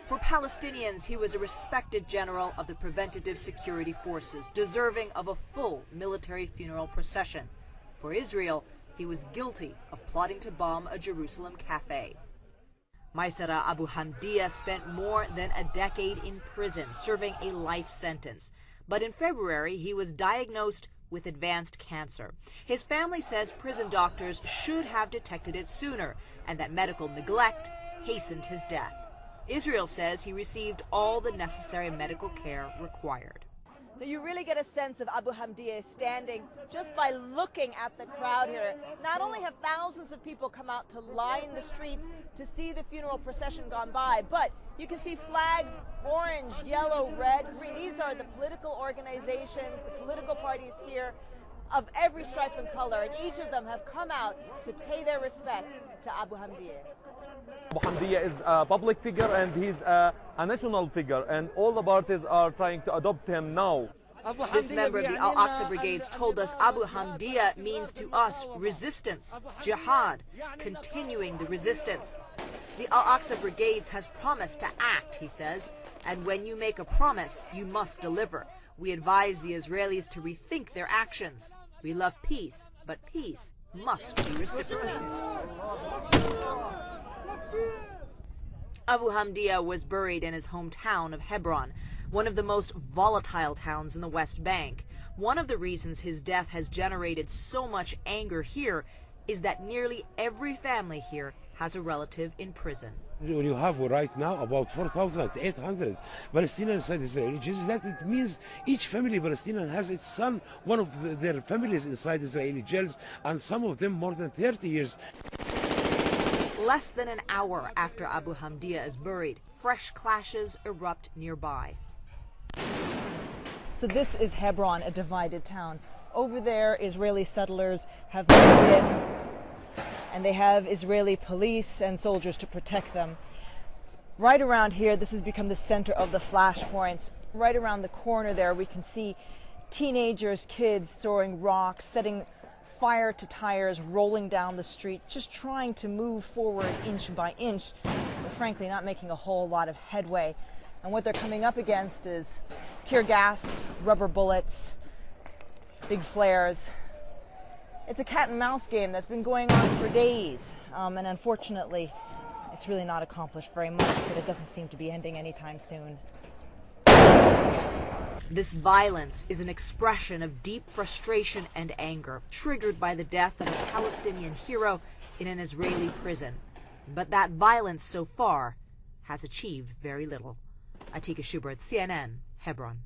For Palestinians, he was a respected general of the Preventative Security Forces, deserving of a full military funeral procession. For Israel, he was guilty of plotting to bomb a Jerusalem cafe. Maysara Abu Hamdiya spent more than a decade in prison, serving a life sentence. But in February, he was diagnosed with advanced cancer. His family says prison doctors should have detected it sooner, and that medical neglect hastened his death. Israel says he received all the necessary medical care required. You really get a sense of Abu Hamdiya standing just by looking at the crowd here. Not only have thousands of people come out to line the streets to see the funeral procession gone by, but you can see flags, orange, yellow, red, green. These are the political organizations, the political parties here of every stripe and color, and each of them have come out to pay their respects to Abu Hamdiya. Abu Hamdiya is a public figure and he's a national figure, and all the parties are trying to adopt him now. This member of the Al-Aqsa Brigades told us Abu Hamdiya means to us resistance, jihad, continuing the resistance. The Al-Aqsa Brigades has promised to act, he says, and when you make a promise, you must deliver. We advise the Israelis to rethink their actions. We love peace, but peace must be reciprocated. Abu Hamdiya was buried in his hometown of Hebron, one of the most volatile towns in the West Bank. One of the reasons his death has generated so much anger here is that nearly every family here has a relative in prison. You have right now about 4,800 Palestinians inside Israeli jails. That it means each family Palestinian has its son, one of their families inside Israeli jails, and some of them more than 30 years. Less than an hour after Abu Hamdiya is buried, fresh clashes erupt nearby. So this is Hebron, a divided town. Over there, Israeli settlers have moved in, and they have Israeli police and soldiers to protect them. Right around here, this has become the center of the flashpoints. Right around the corner there, we can see teenagers, kids throwing rocks, setting fire to tires, rolling down the street, just trying to move forward inch by inch, but frankly not making a whole lot of headway. And what they're coming up against is tear gas, rubber bullets, big flares. It's a cat and mouse game that's been going on for days, and unfortunately it's really not accomplished very much, but it doesn't seem to be ending anytime soon. This violence is an expression of deep frustration and anger, triggered by the death of a Palestinian hero in an Israeli prison. But that violence so far has achieved very little. Atika Schubert, CNN, Hebron.